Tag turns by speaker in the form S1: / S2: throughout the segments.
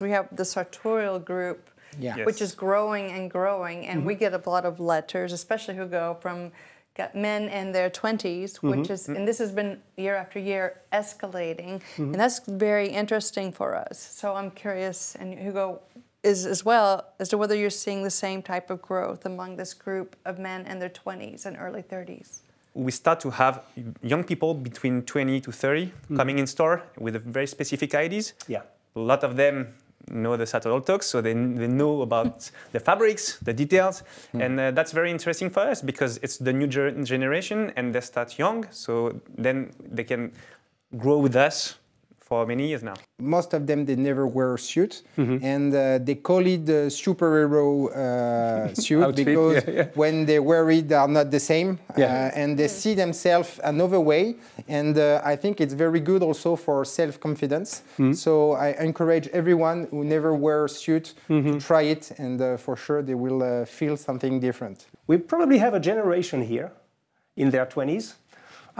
S1: We have the Sartorial group,
S2: Yeah.
S1: which is growing and growing, and we get a lot of letters, especially Hugo, from men in their 20s, which is, and this has been year after year escalating, and that's very interesting for us. So I'm curious, and Hugo is as well, as to whether you're seeing the same type of growth among this group of men in their 20s and early 30s.
S3: We start to have young people between 20 to 30 coming in store with very specific ideas.
S2: Yeah.
S3: A lot of them know the Sartorial Talks, so they know about the fabrics, the details, and that's very interesting for us because it's the new generation and they start young, so then they can grow with us for many years now.
S4: Most of them, they never wear a suit, and they call it the superhero suit
S2: Outfit,
S4: because
S2: yeah.
S4: when they wear it, they are not the same, and they see themselves another way, and I think it's very good also for self-confidence. So I encourage everyone who never wear a suit to try it, and for sure they will feel something different.
S2: We probably have a generation here in their 20s.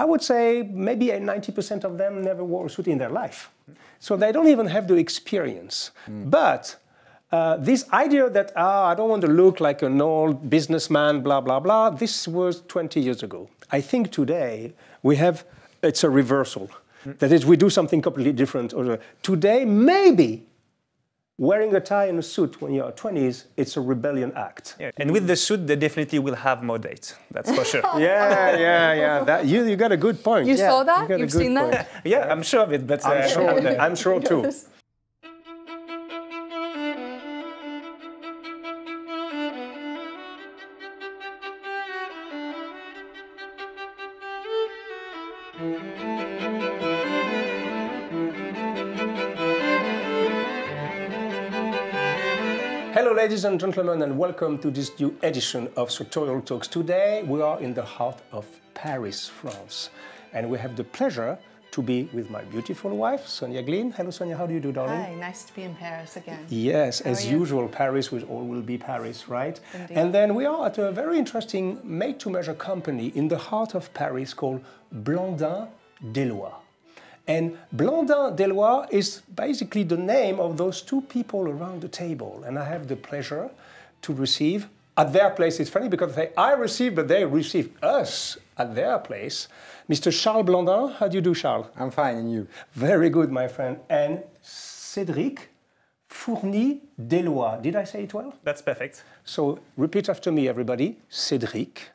S2: I would say maybe 90% of them never wore a suit in their life. So they don't even have the experience. But this idea that, I don't want to look like an old businessman, blah, blah, blah, this was 20 years ago. I think today it's a reversal. That is, we do something completely different. Today, maybe wearing a tie and a suit when you're 20s, it's a rebellion act.
S3: Yeah. And with the suit, they definitely will have more dates, that's for sure.
S2: Yeah. You got a good point.
S1: You saw that?
S2: You
S1: You've seen that?
S3: Yeah, I'm sure of it, but
S2: I'm sure too.
S1: Yes.
S2: Hello ladies and gentlemen, and welcome to this new edition of Sartorial Talks. Today we are in the heart of Paris, France, and we have the pleasure to be with my beautiful wife, Sonya Glynn. Hello Sonya, how do you do, darling?
S1: Hi, nice to be in Paris again.
S2: Yes,
S1: How
S2: as
S1: are you?
S2: usual, Paris will be Paris, right?
S1: Indeed.
S2: And then we are at a very interesting made-to-measure company in the heart of Paris called Blandin Delloye. And Blandin Delloye is basically the name of those two people around the table. And I have the pleasure to receive at their place. It's funny because I receive, but they receive us at their place. Mr. Charles Blandin, how do you do, Charles?
S4: I'm fine, and you?
S2: Very good, my friend. And Cédric Fourny-Delloye. Did I say it well?
S3: That's perfect.
S2: So repeat after me, everybody. Cédric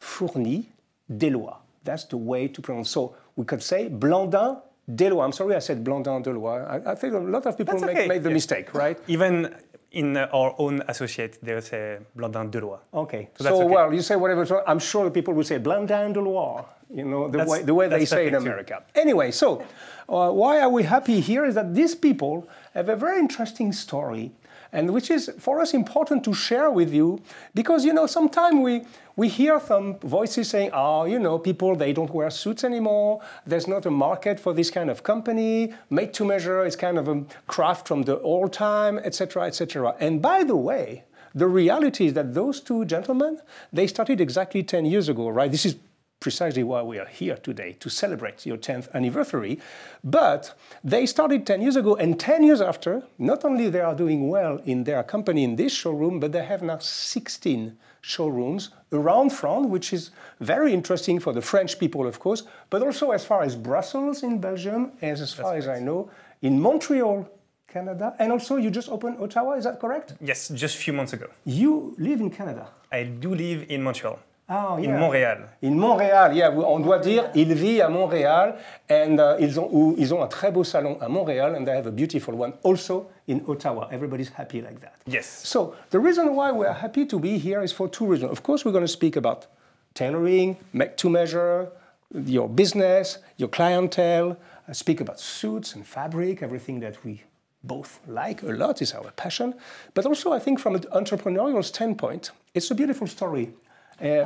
S2: Fourny-Delloye. That's the way to pronounce. So we could say Blandin Delloye. I'm sorry I said Blandin Delloye. I think a lot of people make the mistake, right?
S3: Even in our own associate, they'll say Blandin Delloye.
S2: Okay.
S3: So that's okay.
S2: Well, you say whatever. So I'm sure the people will say Blandin Delloye. You know, the way they say in America. Anyway, so why are we happy here is that these people have a very interesting story, and which is for us important to share with you, because you know sometimes we hear some voices saying, oh, you know, people, they don't wear suits anymore, there's not a market for this kind of company, made to measure is kind of a craft from the old time, etc., etc. And by the way, the reality is that those two gentlemen, they started exactly 10 years ago, right? This is precisely why we are here today, to celebrate your 10th anniversary. But they started 10 years ago, and 10 years after, not only they are doing well in their company in this showroom, but they have now 16 showrooms around France, which is very interesting for the French people, of course, but also as far as Brussels in Belgium, as far as I know, in Montreal, Canada, and also you just opened Ottawa, is that correct?
S3: Yes, just a few months ago.
S2: You live in Canada?
S3: I do live in Montreal.
S2: Oh, yeah.
S3: In Montréal.
S2: In Montréal, yeah, on doit dire, il vit à Montréal, and ils ont un très beau salon à Montréal, and they have a beautiful one also in Ottawa. Everybody's happy like that.
S3: Yes.
S2: So the reason why we're happy to be here is for two reasons. Of course, we're going to speak about tailoring, make to measure, your business, your clientele, speak about suits and fabric, everything that we both like a lot is our passion. But also, I think from an entrepreneurial standpoint, it's a beautiful story.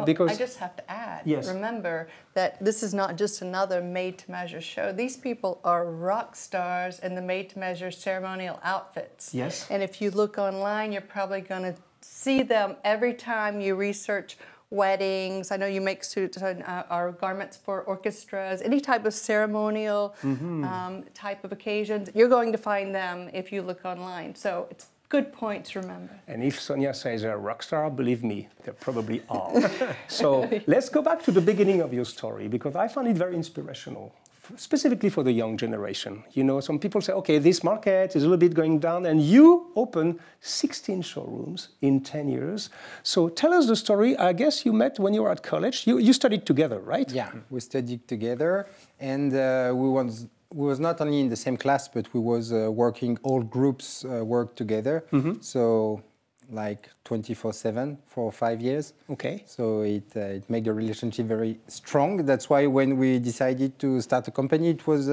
S2: Because
S1: I just have to add,
S2: yes.
S1: Remember that this is not just another made-to-measure show. These people are rock stars in the made-to-measure ceremonial outfits.
S2: Yes.
S1: And if you look online, you're probably going to see them every time you research weddings. I know you make suits or garments for orchestras, any type of ceremonial type of occasions. You're going to find them if you look online. So it's a good point to remember.
S2: And if Sonya says they're a rock star, believe me, they probably are. So let's go back to the beginning of your story, because I find it very inspirational, specifically for the young generation. You know, some people say, okay, this market is a little bit going down, and you open 16 showrooms in 10 years. So tell us the story. I guess you met when you were at college. You studied together, right?
S4: Yeah, we studied together, and we was not only in the same class, but we was working, all groups work together. So like 24/7 for 5 years.
S2: Okay.
S4: So it made the relationship very strong. That's why when we decided to start a company, it was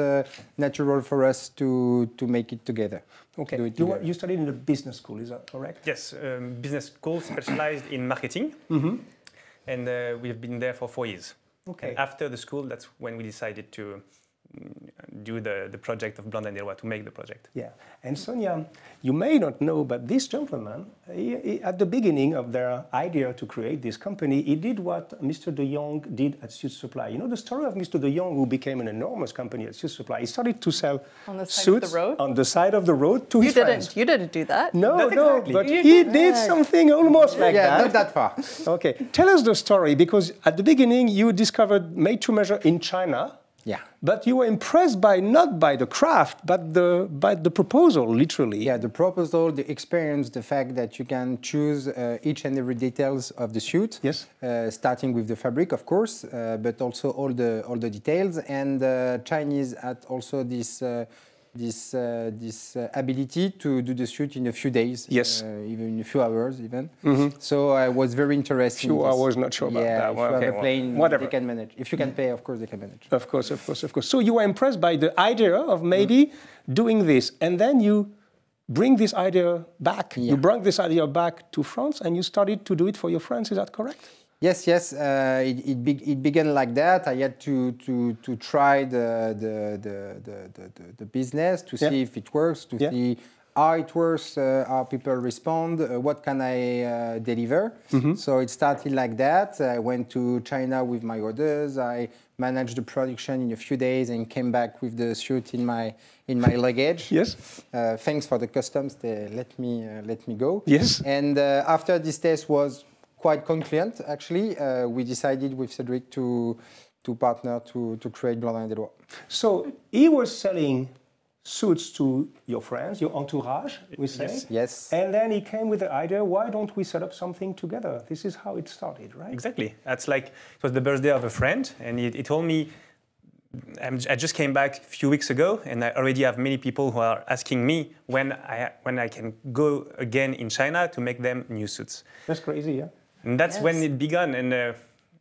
S4: natural for us to make it together.
S2: Okay. You studied in a business school, is that correct?
S3: Yes, business school specialized in marketing, and we've been there for 4 years.
S2: Okay.
S3: And after the school, that's when we decided to do the project of Blandin Delloye, to make the project.
S2: Yeah, and Sonya, you may not know, but this gentleman, he, at the beginning of their idea to create this company, he did what Mr. De Jong did at Suit Supply. You know the story of Mr. De Jong, who became an enormous company at Suit Supply. He started to sell
S1: on the side
S2: suits
S1: of the road?
S2: On the side of the road to his friends.
S1: You didn't do that.
S2: No,
S3: Not
S2: no,
S3: exactly.
S2: but he did something almost like that.
S4: Yeah, not that far.
S2: Okay, tell us the story, because at the beginning you discovered made-to-measure in China.
S4: Yeah.
S2: But you were impressed by not by the craft, but by the proposal, literally.
S4: Yeah, the proposal, the experience, the fact that you can choose each and every details of the suit.
S2: Yes.
S4: Starting with the fabric, of course, but also all the details. And Chinese had also this ability to do the shoot in a few days,
S2: yes,
S4: even in a few hours, even. So I was very interested.
S2: Few hours, not sure about that.
S4: If you have a plane,
S2: whatever.
S4: they can manage. If you can pay, of course, they can manage.
S2: Of course, of course, of course. So you were impressed by the idea of maybe doing this, and then you bring this idea back.
S4: Yeah.
S2: You brought this idea back to France, and you started to do it for your friends. Is that correct?
S4: Yes, yes. It began like that. I had to try the business to see if it works, to see how it works, how people respond, what can I deliver. So it started like that. I went to China with my orders. I managed the production in a few days and came back with the suit in my luggage.
S2: Yes.
S4: Thanks for the customs. They let me go.
S2: Yes.
S4: And after this test was quite concluent, actually, we decided with Cédric to partner to create Blandin Delloye.
S2: So he was selling suits to your friends, your entourage, we say.
S4: Yes. Yes.
S2: And then he came with the idea, why don't we set up something together? This is how it started, right?
S3: Exactly. That's like, it was the birthday of a friend, and he told me, I just came back a few weeks ago, and I already have many people who are asking me when I can go again in China to make them new suits.
S2: That's crazy, yeah?
S3: And that's when it began, and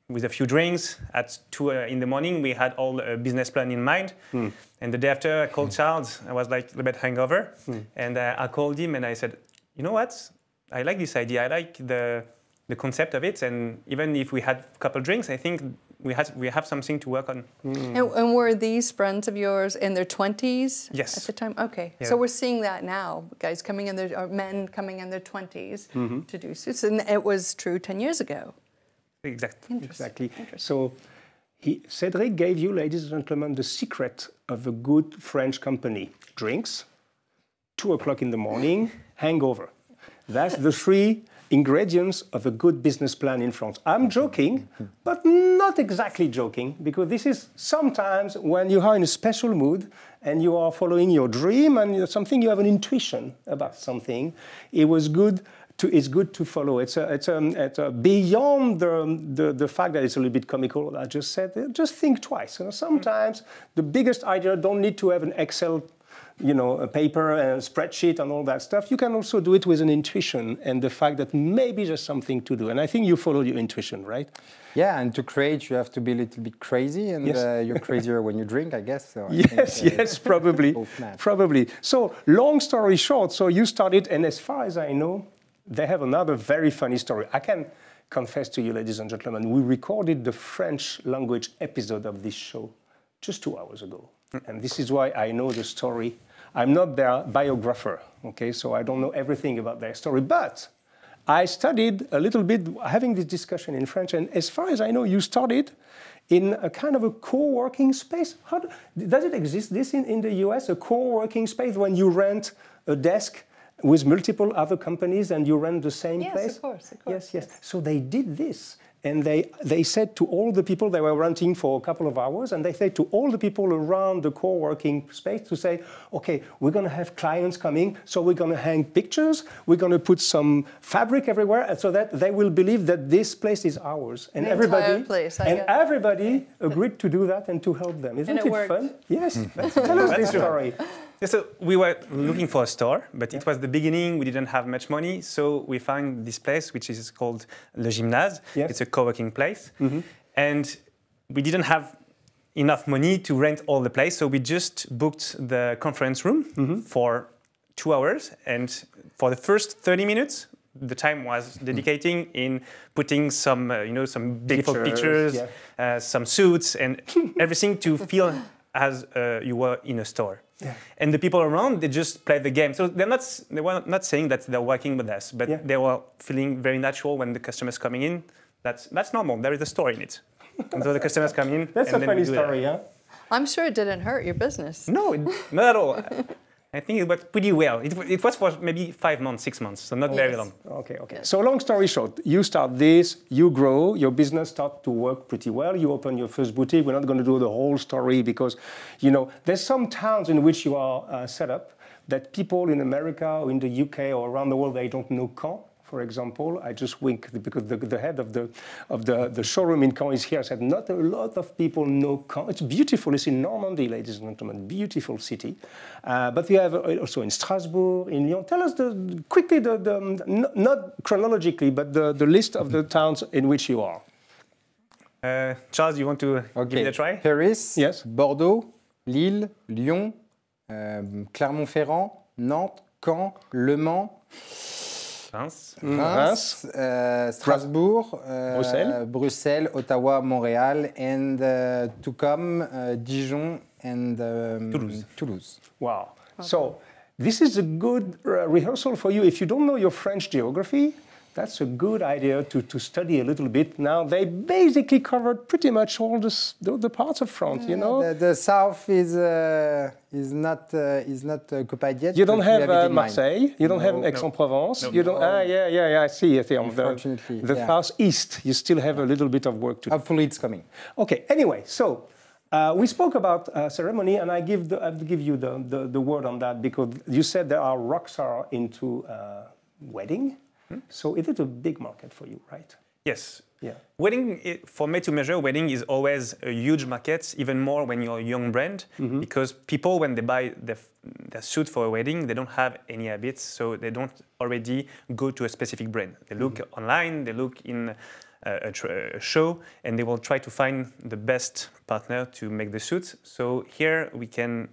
S3: with a few drinks at 2 in the morning, we had all a business plan in mind. And the day after, I called Charles. I was like a little bit hungover, and I called him and I said, you know what? I like this idea. I like the concept of it, and even if we had a couple drinks, I think we have something to work on.
S1: And were these friends of yours in their 20s
S3: Yes.
S1: at the time? Okay.
S3: Yeah.
S1: So we're seeing that now, guys coming in their, or men coming in their 20s to do suits. And it was true 10 years ago.
S3: Exactly.
S2: Exactly. So Cédric gave you, ladies and gentlemen, the secret of a good French company. Drinks, 2 o'clock in the morning, hangover. That's the 3 ingredients of a good business plan in France. I'm joking, but not exactly joking, because this is sometimes when you are in a special mood and you are following your dream and something, you have an intuition about something. It's good to follow. It's beyond the fact that it's a little bit comical, what I just said. Just think twice. You know, sometimes the biggest idea don't need to have an Excel, a paper, a spreadsheet and all that stuff. You can also do it with an intuition and the fact that maybe there's something to do. And I think you follow your intuition, right?
S4: Yeah, and to create, you have to be a little bit crazy, and you're crazier when you drink, I guess. So
S2: yes, probably. Probably. So, long story short, so you started, and as far as I know, they have another very funny story. I can confess to you, ladies and gentlemen, we recorded the French language episode of this show just 2 hours ago. And this is why I know the story. I'm not their biographer, okay? So I don't know everything about their story, but I studied a little bit, having this discussion in French, and as far as I know, you started in a kind of a co-working space. Does it exist, this in the US, a co-working space when you rent a desk with multiple other companies and you rent the same place?
S1: Yes, of course.
S2: Yes. So they did this. And they said to all the people, they were renting for a couple of hours, and they said to all the people around the co-working space to say, okay, we're going to have clients coming, so we're going to hang pictures, we're going to put some fabric everywhere, so that they will believe that this place is ours. And everybody agreed to do that and to help them. Isn't it fun? Yes. Tell us this story.
S3: Yeah, so we were looking for a store, but it was the beginning. We didn't have much money, so we found this place, which is called Le Gymnase. Yes. It's a co-working place, and we didn't have enough money to rent all the place, so we just booked the conference room for 2 hours, and for the first 30 minutes, the time was dedicating in putting some, some beautiful pictures, some suits, and everything to feel as you were in a store. Yeah. And the people around, they just play the game. So they were not saying that they're working with us, but they were feeling very natural when the customers coming in. That's normal. There is a store in it. And so the customers come in.
S2: That's a funny story, yeah?
S1: I'm sure it didn't hurt your business.
S3: No, not at all. I think it worked pretty well. It was for maybe 5 months, 6 months, so not very long.
S2: Okay. Yes. So long story short, you start this, you grow, your business starts to work pretty well. You open your first boutique. We're not going to do the whole story because, there's some towns in which you are set up that people in America or in the UK or around the world, they don't know Caen. For example, I just wink because the head of the showroom in Caen is here. I said, not a lot of people know Caen. It's beautiful. It's in Normandy, ladies and gentlemen. Beautiful city. But we have also in Strasbourg, in Lyon. Tell us quickly, not chronologically, but the list of the towns in which you are.
S3: Charles, you want to give it a try?
S4: Paris,
S2: yes.
S4: Bordeaux, Lille, Lyon, Clermont-Ferrand, Nantes, Caen, Le Mans,
S2: Reims,
S4: Strasbourg,
S2: Bruxelles,
S4: Ottawa, Montreal, and to come Dijon and Toulouse.
S2: Wow. Okay. So this is a good rehearsal for you. If you don't know your French geography, that's a good idea to study a little bit. Now, they basically covered pretty much all the parts of France,
S4: The south is not occupied yet.
S2: You don't have Marseille. You don't have Aix-en-Provence. You don't. I see.
S4: Unfortunately,
S2: the southeast, you still have a little bit of work to do.
S4: Hopefully, it's coming.
S2: Okay. Anyway, so we spoke about ceremony, and I have to give you the word on that because you said there are rock stars into wedding. So it is a big market for you, right?
S3: Yes.
S2: Yeah.
S3: Wedding, for made-to-measure, wedding is always a huge market, even more when you're a young brand, because people, when they buy their suit for a wedding, they don't have any habits, so they don't already go to a specific brand. They look online, they look in a show, and they will try to find the best partner to make the suit. So here we can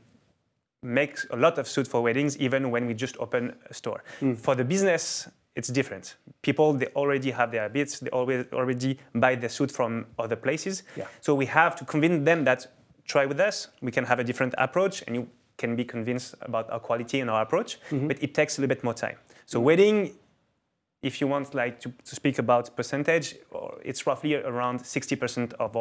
S3: make a lot of suits for weddings, even when we just open a store. For the business, it's different. People, they already have their habits. They already buy their suit from other places. Yeah. So we have to convince them that try with us. We can have a different approach, and you can be convinced about our quality and our approach. But it takes a little bit more time. So wedding, if you want to speak about percentage, it's roughly around 60% of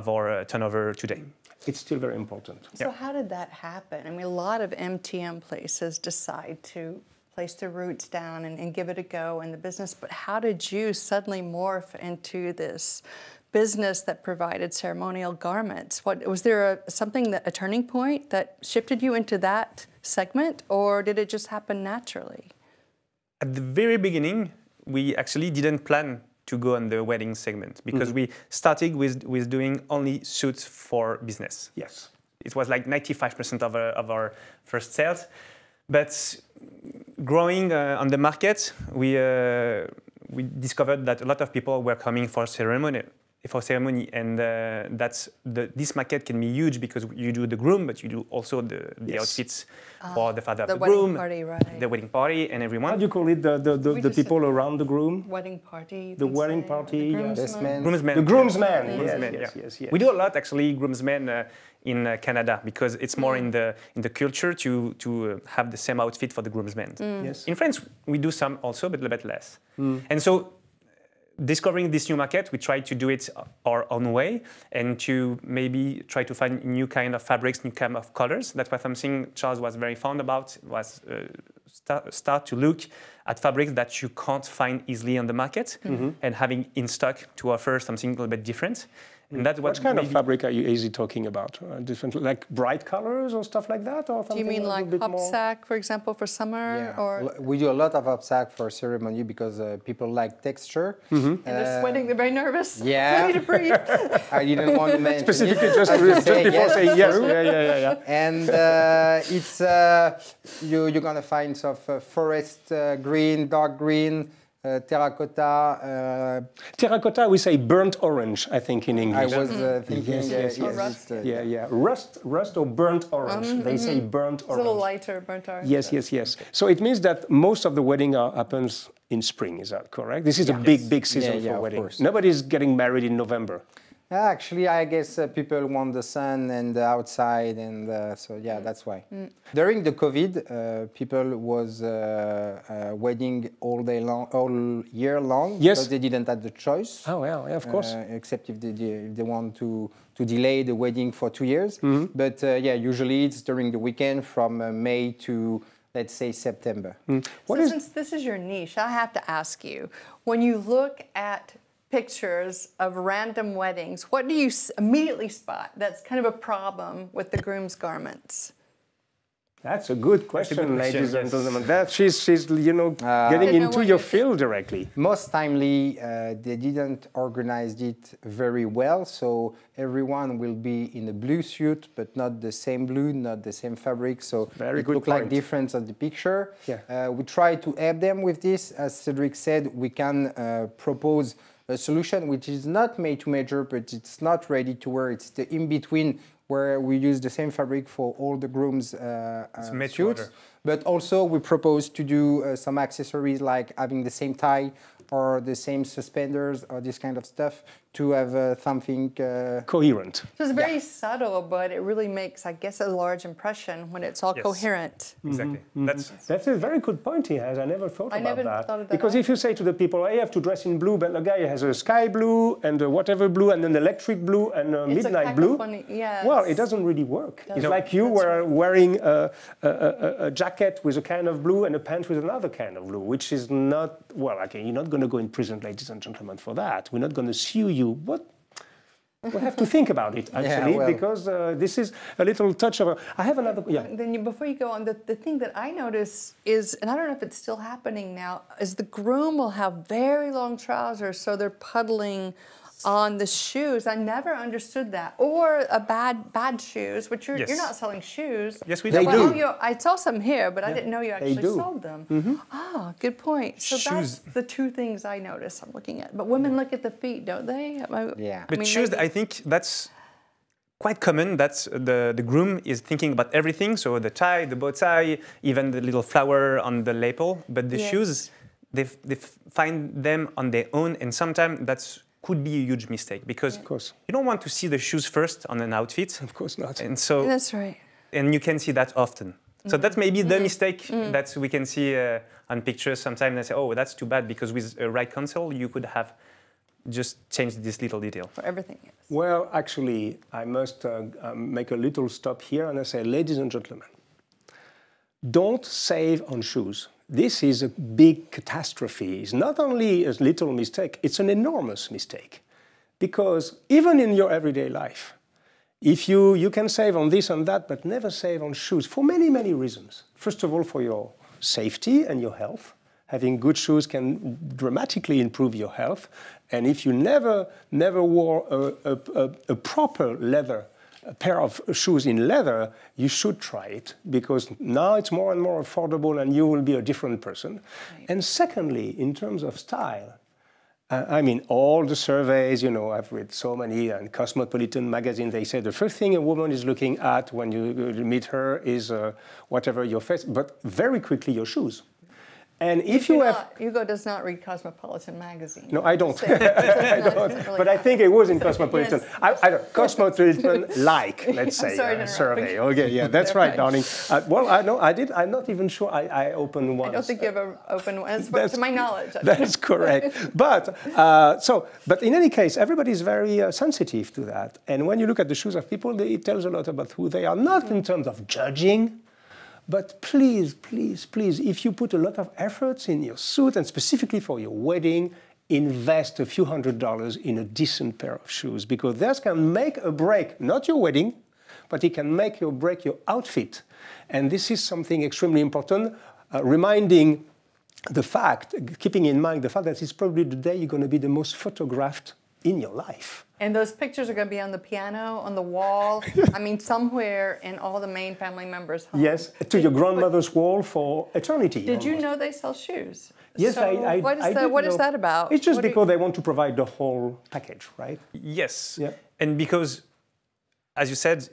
S3: our turnover today.
S2: It's still very important.
S1: So how did that happen? I mean, a lot of MTM places decide to place their roots down and give it a go in the business, but how did you suddenly morph into this business that provided ceremonial garments? Was there a turning point that shifted you into that segment, or did it just happen naturally?
S3: At the very beginning, we actually didn't plan to go on the wedding segment because we started with doing only suits for business.
S2: Yes.
S3: It was like 95% of our first sales. But growing on the market, we discovered that a lot of people were coming for ceremony for ceremony, and this maquette can be huge because you do the groom, but you do also the outfits for the father of the groom,
S1: party, right.
S3: the wedding party, and everyone.
S2: How do you call it? The people around the groom?
S1: Wedding party.
S2: The wedding party.
S4: Groomsmen.
S3: Groomsmen.
S2: The groomsmen.
S3: Yes. We do a lot actually groomsmen in Canada because it's more in the culture to have the same outfit for the groomsmen.
S2: Yes.
S3: In France, we do some also, but a bit less. And so, discovering this new market, we try to do it our own way and to maybe try to find new kind of fabrics, new kind of colors. That's why something Charles was very fond about was start to look at fabrics that you can't find easily on the market and having in stock to offer something a little bit different. And that's
S2: what kind of fabric are you talking about? Different, like bright colors or stuff like that, or something?
S1: Do you mean like hopsack, for example, for summer?
S4: Yeah.
S1: Or
S4: we do a lot of hopsack for ceremony because people like texture.
S1: And they're sweating, they're very nervous.
S4: Yeah.
S1: Ready to breathe.
S4: I didn't want to mention
S2: specifically
S4: it.
S2: just before saying yes. Yeah.
S4: And it's you're gonna find some forest green, dark green. Terracotta.
S2: Terracotta, we say burnt orange, I think, in English.
S4: I was thinking,
S2: rust or burnt orange. They say burnt orange.
S1: It's a little lighter, burnt orange.
S2: Yes. So it means that most of the wedding happens in spring. Is that correct? This is a big season for weddings. Nobody's getting married in November.
S4: Actually, I guess people want the sun and the outside, and so that's why. During the COVID, people was wedding all year long because they didn't have the choice.
S2: Oh well, yeah, of course.
S4: Except if they want to delay the wedding for 2 years. But usually it's during the weekend from May to, let's say, September.
S1: Since this is your niche, I have to ask you, when you look at pictures of random weddings, what do you immediately spot that's kind of a problem with the groom's garments?
S2: That's a good question, ladies and gentlemen. That she's getting into your field directly.
S4: Most timely, they didn't organize it very well, so everyone will be in a blue suit, but not the same blue, not the same fabric, so it looks like difference of the picture. We try to help them with this. As Cédric said, we can propose a solution which is not made to measure, but it's not ready to wear. It's the in-between where we use the same fabric for all the groom's suits. But also we propose to do some accessories like having the same tie or the same suspenders or this kind of stuff to have something
S2: coherent.
S1: So it's very subtle, but it really makes, I guess, a large impression when it's all coherent.
S3: Exactly.
S2: That's a very good point he has. I never thought about that.
S1: Because
S2: if you say to the people, I have to dress in blue, but the guy has a sky blue and a whatever blue and an electric blue and a midnight blue. Well, it doesn't really work. It's like you were wearing a jacket with a kind of blue and a pant with another kind of blue, which is not, well, okay, you're not going to go in prison, ladies and gentlemen, for that. We're not going to sue you. What? We have to think about it, actually, because this is a little touch of I have another,
S1: Then before you go on, the thing that I notice is, and I don't know if it's still happening now, is the groom will have very long trousers, so they're puddling on the shoes. I never understood that. Or a bad shoes, which you're not selling shoes.
S3: Yes, we
S2: do.
S1: I saw some here, but I didn't know you actually sold them. Ah, good point. So that's the two things I notice I'm looking at. But women look at the feet, don't they?
S3: But shoes, I think that's quite common. That's the groom is thinking about everything. So the tie, the bow tie, even the little flower on the lapel. But the shoes, they find them on their own, and sometimes that's could be a huge mistake because you don't want to see the shoes first on an outfit.
S2: Of course not.
S3: And so
S1: that's right.
S3: And you can see that often. So that's maybe the mistake that we can see on pictures sometimes. They say, oh, that's too bad because with a right console you could have just changed this little detail.
S1: For everything, yes.
S2: Well, actually, I must make a little stop here and I say, ladies and gentlemen, don't save on shoes. This is a big catastrophe. It's not only a little mistake, it's an enormous mistake. Because even in your everyday life, if you can save on this and that, but never save on shoes for many, many reasons. First of all, for your safety and your health. Having good shoes can dramatically improve your health. And if you never wore a proper leather a pair of shoes in leather, you should try it because now it's more and more affordable and you will be a different person. Right. And secondly, in terms of style, I mean, all the surveys, you know, I've read so many, and Cosmopolitan magazine, they say the first thing a woman is looking at when you meet her is whatever your face, but very quickly your shoes. And if you have...
S1: Hugo does not read Cosmopolitan magazine.
S2: No, I don't. I don't. Really, but I think it was in Cosmopolitan. Yes. I don't, Cosmopolitan-like, let's say, survey. Okay, yeah, that's right, darling. Well, I know I did. I'm not even sure I opened one.
S1: I don't think you ever opened one, to my knowledge.
S2: That's correct. But but in any case, everybody is very sensitive to that. And when you look at the shoes of people, it tells a lot about who they are, not in terms of judging. But please, please, please, if you put a lot of efforts in your suit, and specifically for your wedding, invest a few $100s in a decent pair of shoes, because that can make or break, not your wedding, but it can make or break your outfit. And this is something extremely important, reminding the fact, keeping in mind the fact that it's probably the day you're going to be the most photographed in your life.
S1: And those pictures are going to be on the piano, on the wall, I mean, somewhere in all the main family members' homes.
S2: Yes, to your grandmother's wall for eternity.
S1: Did you know they sell shoes?
S2: Yes,
S1: so what is that about?
S2: It's just because they want to provide the whole package, right?
S3: Yes.
S2: Yeah.
S3: And because, as you said,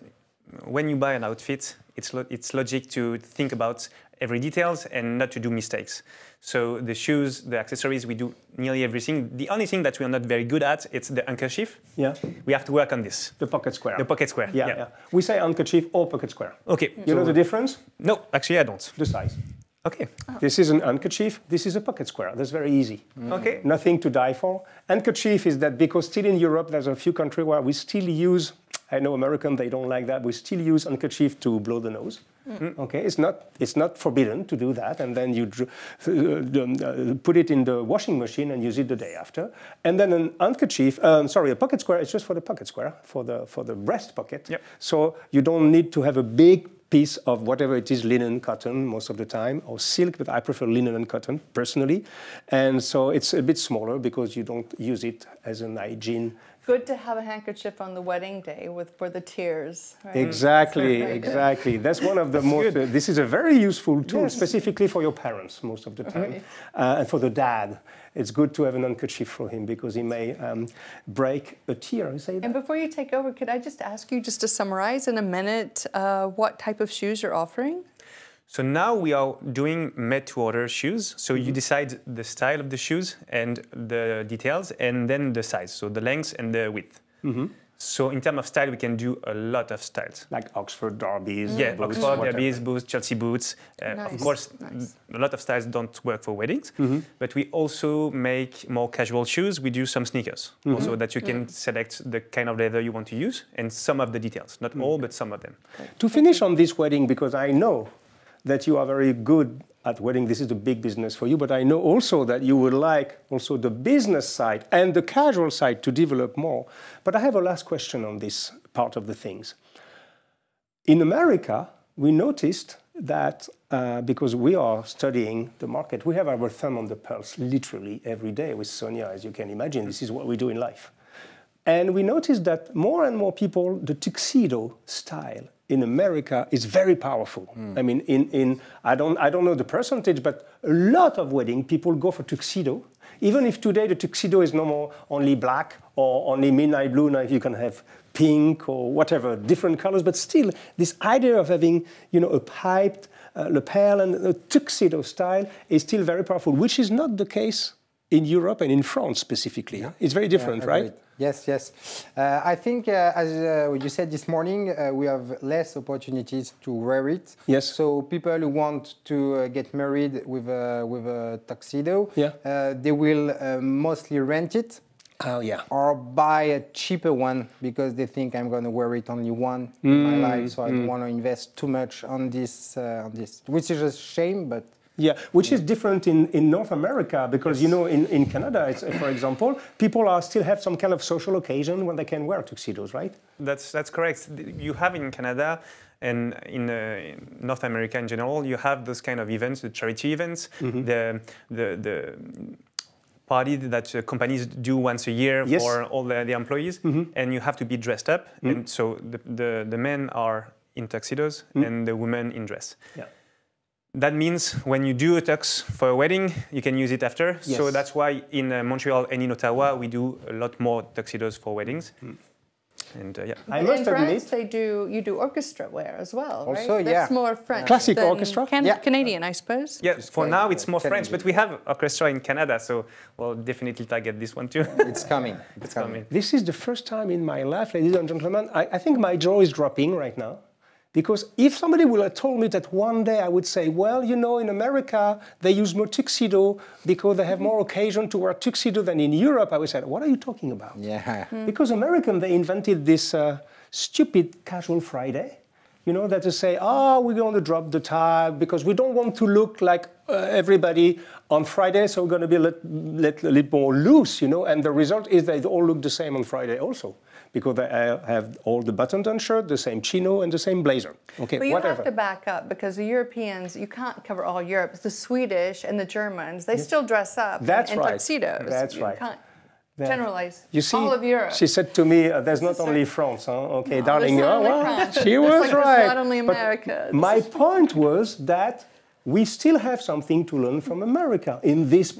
S3: when you buy an outfit, it's logic to think about every details and not to do mistakes. So the shoes, the accessories, we do nearly everything. The only thing that we are not very good at, it's the handkerchief.
S2: Yeah.
S3: We have to work on this.
S2: The pocket square.
S3: The pocket square.
S2: Yeah, yeah. We say handkerchief or pocket square.
S3: Okay.
S2: You know the difference?
S3: No, actually I don't.
S2: The size.
S3: Okay.
S2: Oh. This is an handkerchief, this is a pocket square. That's very easy.
S3: Okay.
S2: Nothing to die for. Handkerchief is that because still in Europe, there's a few countries where we still use, I know Americans, they don't like that, we still use handkerchief to blow the nose. Okay, it's not forbidden to do that, and then you put it in the washing machine and use it the day after. And then an handkerchief, a pocket square is just for the pocket square, for the breast pocket.
S3: Yep.
S2: So you don't need to have a big piece of whatever it is, linen, cotton most of the time, or silk, but I prefer linen and cotton personally. And so it's a bit smaller because you don't use it as an hygiene.
S1: Good to have a handkerchief on the wedding day for the tears. Right?
S2: Exactly, exactly. That's one of the most, this is a very useful tool, specifically for your parents most of the time. And for the dad, it's good to have an handkerchief for him because he may break a tear. You say that?
S1: And before you take over, could I just ask you just to summarize in a minute what type of shoes you're offering?
S3: So now we are doing made-to-order shoes. So you decide the style of the shoes and the details, and then the size, so the length and the width. So in terms of style, we can do a lot of styles.
S2: Like Oxford Derbies.
S3: Yeah, boots, Oxford Derbies, boots, Chelsea boots.
S1: Nice.
S3: Of course, a lot of styles don't work for weddings, but we also make more casual shoes. We do some sneakers, also that you can select the kind of leather you want to use and some of the details. Not all, but some of them.
S2: To finish on this wedding, because I know that you are very good at wedding. This is the big business for you, but I know also that you would like also the business side and the casual side to develop more. But I have a last question on this part of the things. In America, we noticed that because we are studying the market, we have our thumb on the pulse literally every day with Sonya, as you can imagine. This is what we do in life. And we noticed that more and more people, the tuxedo style in America is very powerful. I mean, I don't know the percentage, but a lot of wedding people go for tuxedo. Even if today the tuxedo is no more only black or only midnight blue, now you can have pink or whatever, different colors, but still this idea of having, you know, a piped lapel and a tuxedo style is still very powerful, which is not the case in Europe and in France specifically. Yeah. It's very different, right?
S4: Yes, yes. I think, as you said this morning, we have less opportunities to wear it.
S2: Yes.
S4: So people who want to get married with a tuxedo, they will mostly rent it.
S2: Oh, yeah.
S4: Or buy a cheaper one because they think I'm going to wear it only one in my life, so I don't want to invest too much on this, which is a shame, but...
S2: Yeah, which is different in North America because, you know, in Canada, for example, people still have some kind of social occasion when they can wear tuxedos, right?
S3: That's correct. You have in Canada and in North America in general, you have those kind of events, the charity events, the party that companies do once a year for all the employees, and you have to be dressed up. And so the men are in tuxedos and the women in dress.
S2: Yeah.
S3: that means when you do a tux for a wedding, you can use it after.
S2: Yes.
S3: So that's why in Montreal and in Ottawa, we do a lot more tuxedos for weddings. And yeah.
S2: I must
S1: France,
S2: admit,
S1: you do orchestra wear as well,
S4: Also,
S1: right?
S4: yeah.
S1: That's more French.
S2: Classic
S1: than
S2: orchestra?
S1: Canadian, I suppose.
S3: Yeah, for now it's more French,
S4: Canadian.
S3: but we have orchestra in Canada, so we'll definitely target this one too.
S4: It's coming.
S3: It's coming.
S2: this is the first time in my life, ladies and gentlemen, I think my jaw is dropping right now. Because if somebody would have told me that one day I would say, well, you know, in America, they use more tuxedo because they have more occasion to wear tuxedo than in Europe, I would say, what are you talking about?
S4: Yeah.
S2: Because American, they invented this stupid casual Friday, you know, that to say, oh, we're going to drop the tie because we don't want to look like everybody on Friday, so we're going to be a little more loose, you know, and the result is they all look the same on Friday also. Because they have all the button-down shirt, the same chino, and the same blazer. Okay,
S1: But you
S2: whatever.
S1: have to back up because the Europeans, you can't cover all Europe. The Swedish and the Germans, they still dress up
S2: That's
S1: in
S2: right.
S1: tuxedos.
S2: That's
S1: you
S2: right.
S1: Can't generalize
S2: You see,
S1: all of Europe.
S2: she said to me, there's not only France, huh? Okay,
S1: No,
S2: darling.
S1: there's not
S2: Oh,
S1: only
S2: well,
S1: France.
S2: she
S1: Just
S2: was
S1: like
S2: right.
S1: There's not only
S2: But
S1: America.
S2: my point was that we still have something to learn from America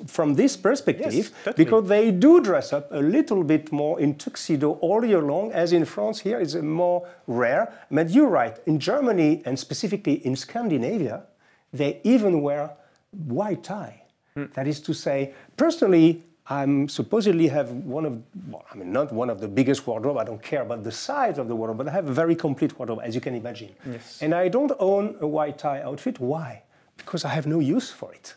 S2: from this perspective,
S3: Yes, totally.
S2: because they do dress up a little bit more in tuxedo all year long, as in France here it's more rare. But you're right, in Germany and specifically in Scandinavia, they even wear white tie. That is to say, personally, I'm supposedly have not one of the biggest wardrobe. I don't care about the size of the wardrobe, but I have a very complete wardrobe, as you can imagine.
S3: Yes.
S2: And I don't own a white tie outfit. Why? Because I have no use for it.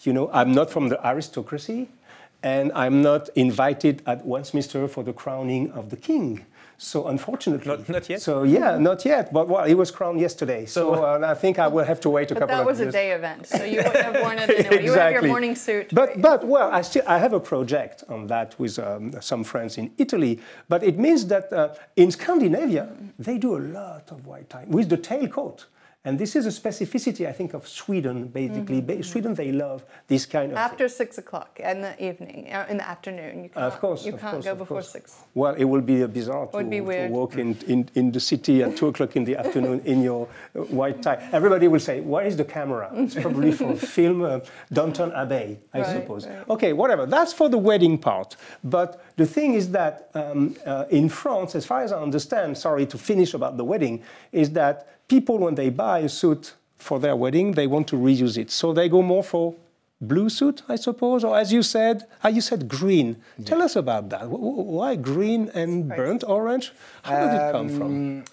S2: You know, I'm not from the aristocracy, and I'm not invited at Westminster for the crowning of the king. So unfortunately,
S3: Not yet?
S2: So yeah, not yet. But well, he was crowned yesterday. So I think I will have to wait a
S1: But
S2: couple
S1: that
S2: of
S1: was
S2: years.
S1: a day event, so you wouldn't have worn it anyway. You would have your
S2: Exactly.
S1: morning suit.
S2: But well, I have a project on that with some friends in Italy. But it means that in Scandinavia, they do a lot of white tie with the tailcoat. And this is a specificity, I think, of Sweden, basically. Sweden, they love this kind of
S1: After 6 o'clock in the evening, in the afternoon, you can't,
S2: Of course,
S1: you
S2: of
S1: can't
S2: course,
S1: go
S2: of
S1: before
S2: course.
S1: 6.
S2: Well, it will be bizarre
S1: Would be
S2: to
S1: weird.
S2: walk in the city at 2 o'clock in the afternoon in your white tie. Everybody will say, where is the camera? It's probably for film Downton Abbey, I
S1: Right,
S2: suppose.
S1: right.
S2: Okay, whatever. That's for the wedding part. But the thing is that in France, as far as I understand, sorry to finish about the wedding, is that people, when they buy a suit for their wedding, they want to reuse it. So they go more for blue suit, I suppose, or as you said green. Yeah. Tell us about that. Why green and burnt orange? How did it come from?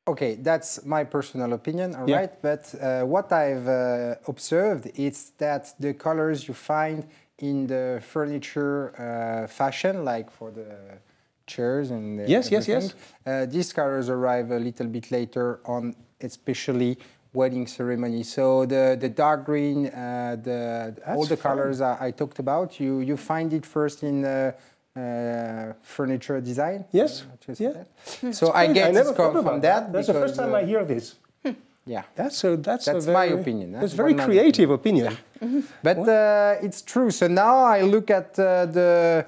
S4: Okay, that's my personal opinion, all
S2: Yeah.
S4: right? But what I've observed is that the colors you find in the furniture fashion, like for the chairs and
S2: Yes.
S4: these colors arrive a little bit later on, especially wedding ceremony. So the dark green, all the colors I talked about, you find it first in furniture design.
S2: Yes. Yeah.
S4: So I guess
S2: never
S4: it's come
S2: thought
S4: from
S2: about
S4: that.
S2: That's the first time I hear this.
S4: Yeah.
S2: That's
S4: my opinion.
S2: That's a very creative opinion.
S4: But it's true. So now I look at the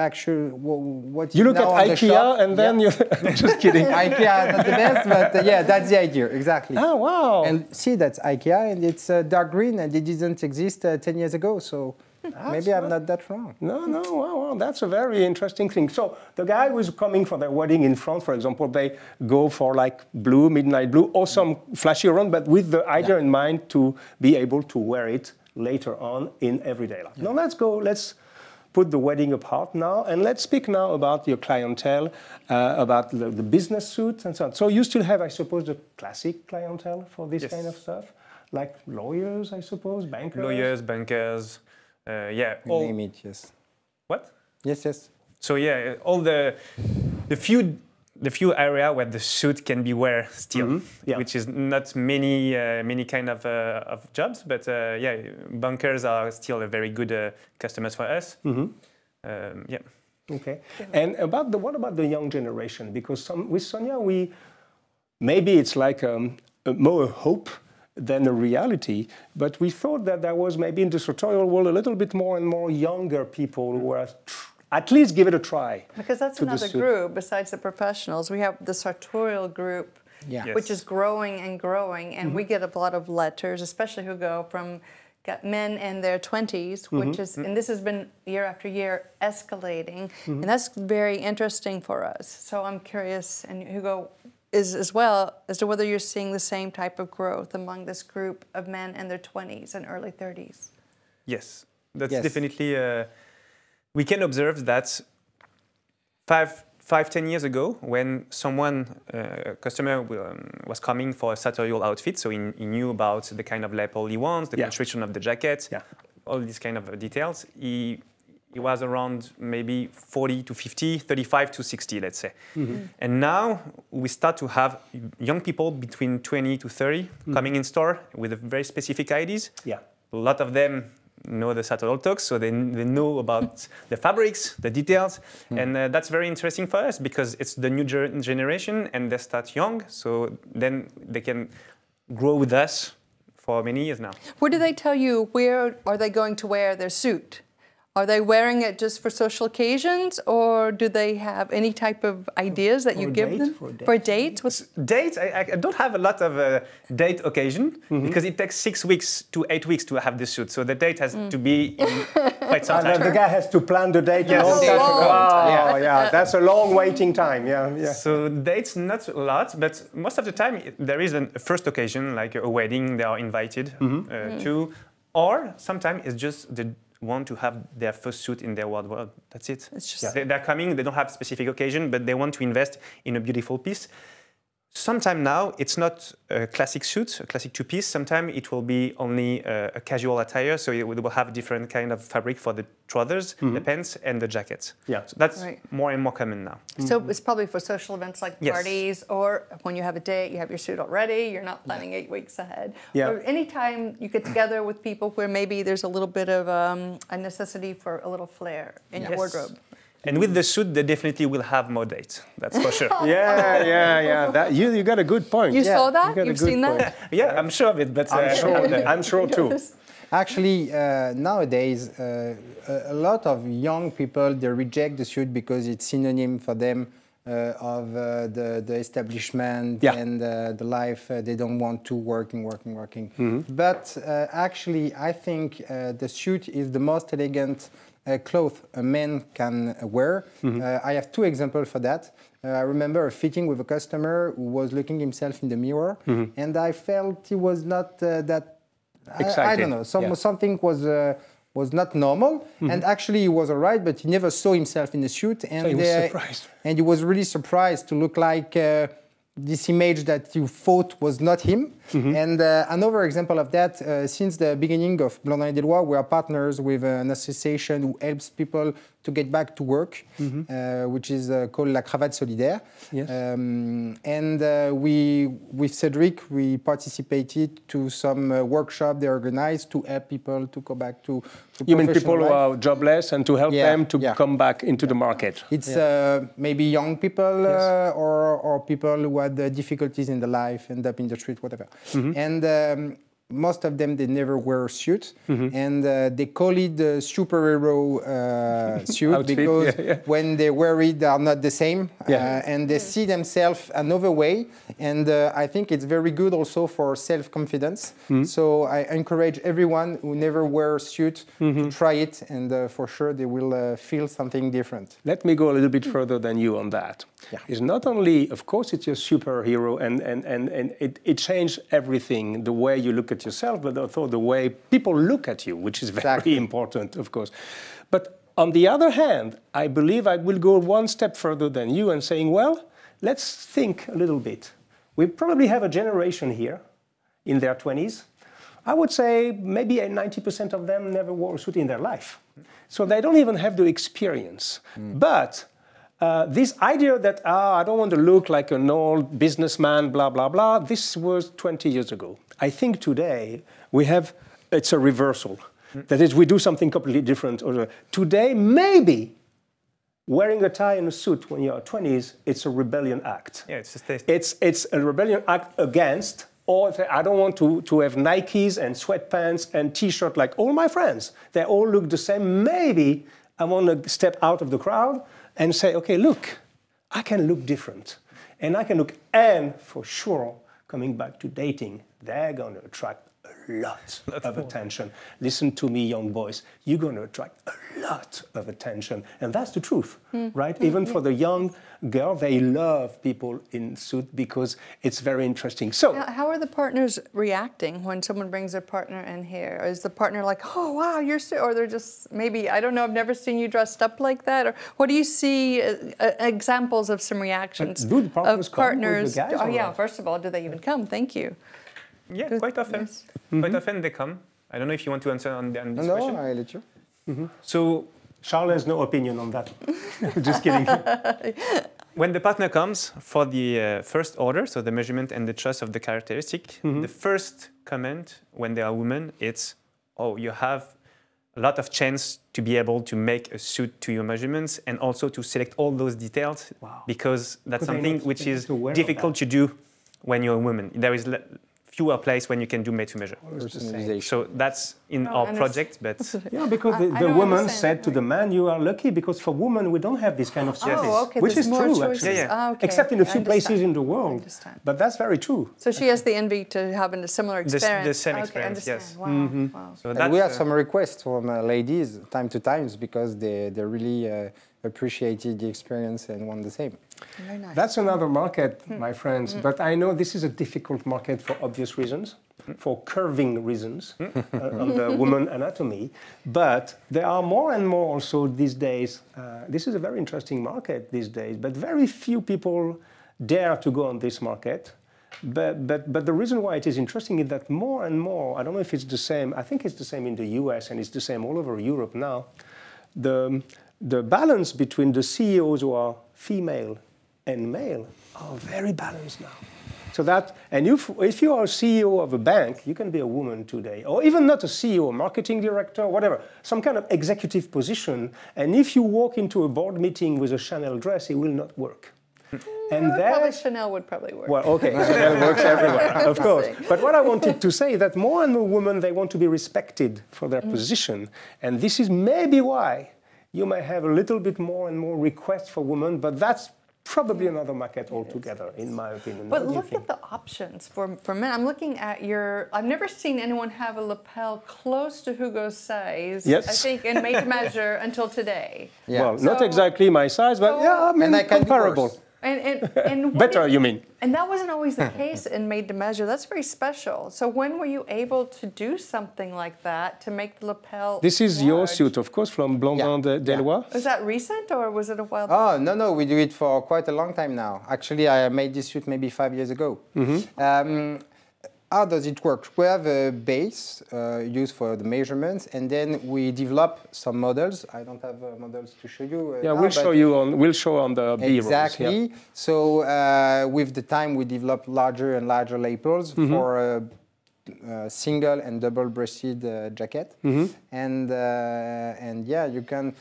S4: actual what
S2: You look at
S4: now on the
S2: IKEA
S4: shop.
S2: and then you just kidding.
S4: IKEA not the best, but yeah, that's the idea exactly.
S2: Oh wow!
S4: And see, that's IKEA, and it's dark green, and it didn't exist 10 years ago. So maybe I'm not that wrong.
S2: No, wow, that's a very interesting thing. So the guy who's coming for their wedding in France, for example, they go for like blue, midnight blue, or some flashy orange, but with the idea in mind to be able to wear it later on in everyday life. Now let's put the wedding apart now, and let's speak now about your clientele, about the business suits and so on. So you still have, I suppose, the classic clientele for this
S3: Yes.
S2: kind of stuff, like lawyers, I suppose, bankers.
S3: Lawyers, bankers,
S4: Name it, yes.
S3: What?
S4: Yes.
S3: So yeah, all the few area where the suit can be wear still, which is not many kind of jobs, but bankers are still a very good customers for us.
S2: Okay. And what about the young generation? Because with Sonya, maybe it's like more a hope than a reality, but we thought that there was maybe in the sartorial world a little bit more and more younger people who are at least give it a try.
S1: Because that's another group besides the professionals. We have the sartorial group which is growing and growing. And we get a lot of letters, especially Hugo, from men in their 20s, which is, and this has been year after year escalating. And that's very interesting for us. So I'm curious, and Hugo is as well, as to whether you're seeing the same type of growth among this group of men in their 20s and early 30s.
S3: Yes, that's definitely, we can observe that 10 years ago, when someone, a customer was coming for a sartorial outfit, so he knew about the kind of lapel he wants, the construction of the jacket, all these kind of details, he was around maybe 40 to 50, 35 to 60, let's say. And now we start to have young people between 20 to 30 coming in store with very specific ideas. A lot of them know the Sartorial Talks, so they know about the fabrics, the details, and that's very interesting for us because it's the new generation and they start young, so then they can grow with us for many years now.
S1: Where do they tell you, where are they going to wear their suit? Are they wearing it just for social occasions, or do they have any type of ideas that you give them? For dates?
S3: Dates? I don't have a lot of date occasion because it takes 6 weeks to 8 weeks to have the suit. So the date has to be in quite some time.
S2: The guy has to plan the date a long time ago. That's a long waiting time.
S3: So dates, not a lot, but most of the time there is a first occasion, like a wedding, they are invited to, or sometimes it's just the want to have their first suit in their wardrobe. That's it.
S1: It's just
S3: they're coming, they don't have specific occasion, but they want to invest in a beautiful piece. Sometime now, it's not a classic suit, a classic two-piece. Sometimes it will be only a casual attire, so we will have different kind of fabric for the trousers, the pants, and the jackets. So that's more and more common now.
S1: So it's probably for social events like parties, or when you have a date, you have your suit already, you're not planning 8 weeks ahead. Or anytime you get together with people where maybe there's a little bit of a necessity for a little flair in your wardrobe.
S3: And with the suit, they definitely will have more dates. That's for sure.
S2: That, you got a good point.
S1: You saw that? You've seen that?
S3: Yeah, I'm sure of it. But
S2: I'm sure too.
S4: Actually, nowadays, a lot of young people, they reject the suit because it's synonym for them of the establishment and the life. They don't want to working. But actually, I think the suit is the most elegant clothes a man can wear. I have 2 examples for that. I remember a fitting with a customer who was looking himself in the mirror, and I felt he was not that excited. I don't know. Something was not normal, and actually he was alright, but he never saw himself in a suit, and
S2: so he was surprised.
S4: And he was really surprised to look like this image that you thought was not him. And another example of that, since the beginning of Blandi Delloye, we are partners with an association who helps people to get back to work, which is called La Cravate Solidaire. And with Cédric, we participated to some workshop they organized to help people to go back to
S2: You mean people who are jobless and to help them to come back into the market?
S4: It's maybe young people or people who had difficulties in their life, end up in the street, whatever. And most of them, they never wear a suit, and they call it the superhero suit outfit, because when they wear it, they are not the same, and they see themselves another way. And I think it's very good also for self-confidence. So I encourage everyone who never wears a suit to try it, and for sure they will feel something different.
S2: Let me go a little bit further than you on that. It's not only, of course, it's your superhero, and it changed everything, the way you look at yourself, but also the way people look at you, which is very important, of course. But on the other hand, I believe I will go one step further than you and saying, well, let's think a little bit. We probably have a generation here in their 20s. I would say maybe 90% of them never wore a suit in their life. So they don't even have the experience. But this idea that, I don't want to look like an old businessman, blah, blah, blah, this was 20 years ago. I think today it's a reversal. That is, we do something completely different. Today, maybe wearing a tie and a suit when you're 20s, it's a rebellion act.
S3: Yeah, it's a taste.
S2: It's a rebellion act against, or I don't want to have Nikes and sweatpants and T-shirt like all my friends. They all look the same. Maybe I want to step out of the crowd and say, okay, look, I can look different. And I can look, and for sure, coming back to dating, they're going to attract a lot of attention. Listen to me, young boys, you're going to attract a lot of attention. And that's the truth, right? Even for the young girl, they love people in suit because it's very interesting. So,
S1: now, how are the partners reacting when someone brings a partner in here? Is the partner like, oh, wow, you're so, or they're just maybe, I don't know, I've never seen you dressed up like that? Or what do you see examples of some reactions
S2: do the partners
S1: of partners?
S2: come with the guys,
S1: oh,
S2: or
S1: yeah,
S2: what?
S1: first of all, do they even come? Thank you.
S3: Yeah, quite often.
S1: Yes.
S3: Quite often they come. I don't know if you want to answer on this question.
S4: No, I'll let you.
S3: So
S2: Charles has no opinion on that. Just kidding.
S3: when the partner comes for the first order, so the measurement and the choice of the characteristic, the first comment when they are women, it's, oh, you have a lot of chance to be able to make a suit to your measurements and also to select all those details because that's something which is difficult to do when you're a woman. There is fewer place when you can do made to measure. So that's in our project, but
S2: yeah, because the woman said to the man, "You are lucky because for women we don't have this kind of service," which is true actually, except in a few places in the world. But that's very true.
S1: So she has the envy to having a similar experience.
S3: The same experience, yes.
S1: Wow. Wow.
S3: So
S4: and we have some requests from ladies time to time because they really appreciated the experience and want the same.
S1: Very nice.
S2: That's another market, my friends, but I know this is a difficult market for obvious reasons, for curving reasons on the woman anatomy, but there are more and more also these days. This is a very interesting market these days, but very few people dare to go on this market. But the reason why it is interesting is that more and more, I don't know if it's the same, I think it's the same in the US and it's the same all over Europe now, the balance between the CEOs who are female and male are very balanced now. So that, and if you are a CEO of a bank, you can be a woman today, or even not a CEO, a marketing director, whatever, some kind of executive position. And if you walk into a board meeting with a Chanel dress, it will not work. And
S1: probably Chanel would probably work.
S2: Well, okay, Chanel works everywhere, of course. But what I wanted to say is that more and more women, they want to be respected for their position. And this is maybe why you may have a little bit more and more requests for women, but that's probably another market altogether, in my opinion.
S1: But look at the options for men. I'm looking at your, I've never seen anyone have a lapel close to Hugo's size, I think, in made to measure until today.
S4: Yeah.
S2: Well, not exactly my size, but yeah, I mean, comparable.
S1: And
S2: better, you mean?
S1: And that wasn't always the case in made to measure. That's very special. So when were you able to do something like that to make the lapel
S2: This is
S1: large?
S2: your suit, of course, from Blandin Delloye.
S1: Was that recent or was it a while
S4: back? Oh, no, we do it for quite a long time now. Actually, I made this suit maybe 5 years ago. How does it work? We have a base used for the measurements, and then we develop some models. I don't have models to show you.
S2: Yeah, we'll show on the B-rolls.
S4: Exactly. Yeah. So with the time, we develop larger and larger lapels for single and double-breasted jacket, and yeah, you can.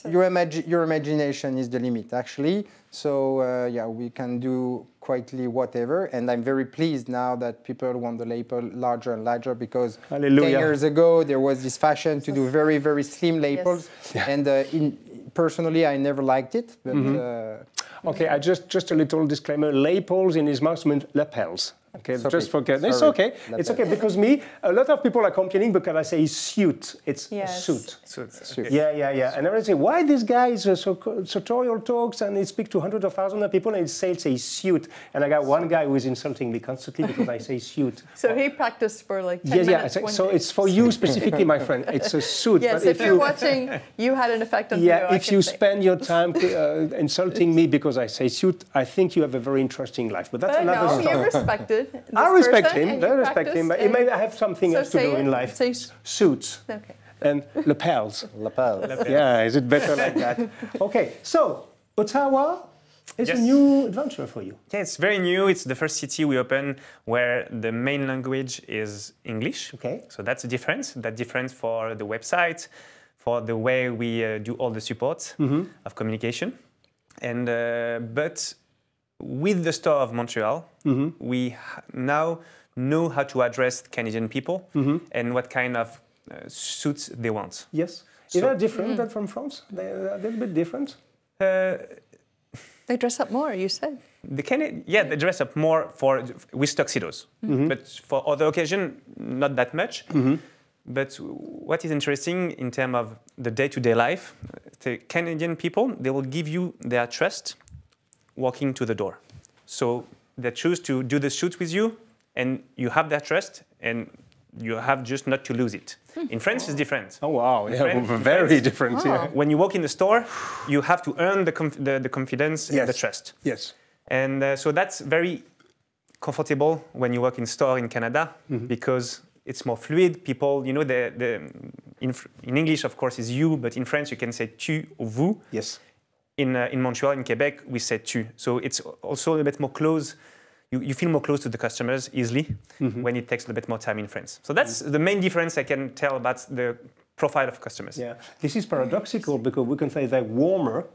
S4: Your imagination is the limit, actually. So yeah, we can do quietly whatever, and I'm very pleased now that people want the lapel larger and larger because 10 years ago there was this fashion to do very, very slim lapels, and personally I never liked it. But,
S2: okay, just a little disclaimer: lapels in his mouth means lapels. Okay,
S4: Sorry.
S2: just forget. It's okay. It's okay because a lot of people are complaining because I say suit. It's suit.
S3: Suit.
S2: Yeah. And everyone say, why this guy is a Sartorial Talks and he speaks to hundreds of thousands of people and he say suit. And I got one guy who is insulting me constantly because I say suit.
S1: So he practiced for like 10 minutes.
S2: Yeah. So it's for you specifically, my friend. It's a suit.
S1: Yes,
S2: but
S1: if you're watching, you had an effect on me.
S2: Yeah, if you spend your time insulting me because I say suit, I think you have a very interesting life. But that's another story.
S1: You're respected.
S2: I respect him. I respect him. But he may have something else to do in life. Suits.
S1: Okay.
S2: And lapels.
S4: Lapels.
S2: Yeah, is it better like that? Okay, so Ottawa is a new adventure for you.
S3: Yeah, it's very new. It's the first city we open where the main language is English.
S2: Okay.
S3: So that's a difference. That difference for the website, for the way we do all the support of communication. And but with the store of Montreal, we now know how to address Canadian people and what kind of suits they want.
S2: Yes. Is that different than from France? They're a little bit different?
S1: They dress up more, you said.
S3: They dress up more with tuxedos. But for other occasions, not that much. But what is interesting in terms of the day-to-day life, the Canadian people, they will give you their trust walking to the door. So they choose to do the shoot with you, and you have their trust, and you have just not to lose it. In France, it's different.
S2: Oh, wow. Very different.
S1: Oh.
S2: Yeah.
S3: When you walk in the store, you have to earn the confidence and the trust.
S2: Yes.
S3: And so that's very comfortable when you work in store in Canada because it's more fluid. People, you know, in English, of course, is you, but in French, you can say tu or vous.
S2: Yes.
S3: In Montreal, in Quebec, we say tu. So it's also a little bit more close. You feel more close to the customers easily when it takes a little bit more time in France. So that's the main difference I can tell about the profile of customers.
S2: Yeah, this is paradoxical because we can say they're warmer.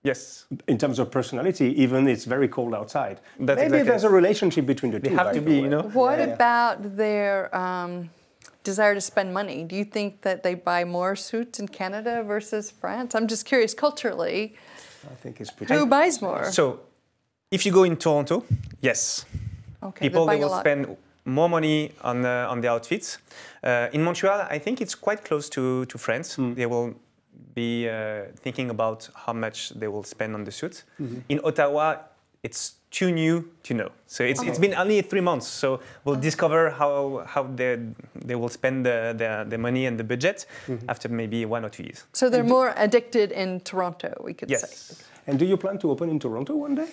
S3: Yes.
S2: In terms of personality, even it's very cold outside.
S3: That's
S2: Maybe
S3: exactly
S2: there's a relationship between the two.
S3: They have to be, you know.
S1: What about their desire to spend money? Do you think that they buy more suits in Canada versus France? I'm just curious, culturally,
S2: I think it's pretty.
S1: who buys more?
S3: So, if you go in Toronto, yes,
S1: Okay,
S3: people they will spend more money on the outfits. In Montreal, I think it's quite close to France. They will be thinking about how much they will spend on the suits. In Ottawa, it's too new to know. So it's been only 3 months. So we'll discover how they will spend the money and the budget after maybe 1 or 2 years.
S1: So they're more addicted in Toronto, we could say.
S3: Yes.
S2: And do you plan to open in Toronto one day?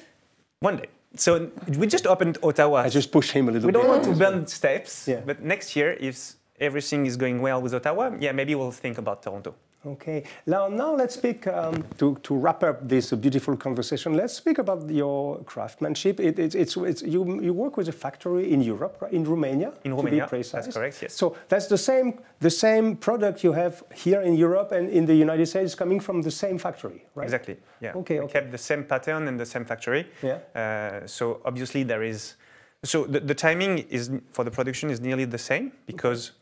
S3: One day. So we just opened Ottawa.
S2: I just push him a little bit.
S3: We don't want to burn steps,
S2: Yeah.
S3: but next year, if everything is going well with Ottawa, yeah, maybe we'll think about Toronto.
S2: Okay. Now let's speak, to wrap up this beautiful conversation, let's speak about your craftsmanship. You work with a factory in Europe, right? In Romania,
S3: in Romania,
S2: to be precise.
S3: That's correct, yes.
S2: So that's the same product you have here in Europe and in the United States coming from the same factory, right?
S3: Exactly, yeah.
S2: Okay,
S3: we kept the same pattern and the same factory.
S2: Yeah.
S3: So obviously there is... So the timing for the production is nearly the same because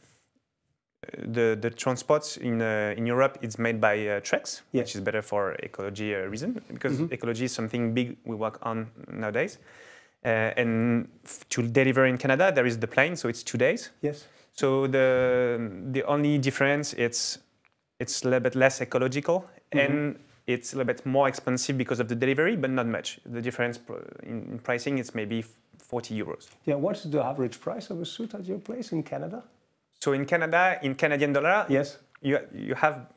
S3: the transports in Europe is made by trucks, which is better for ecology reason because ecology is something big we work on nowadays. And to deliver in Canada, there is the plane, so it's 2 days.
S2: Yes.
S3: So the only difference it's a little bit less ecological and it's a little bit more expensive because of the delivery, but not much. The difference in pricing is maybe 40 euros.
S2: Yeah. What's the average price of a suit at your place in Canada?
S3: So in Canada, in Canadian dollar,
S2: yes,
S3: you have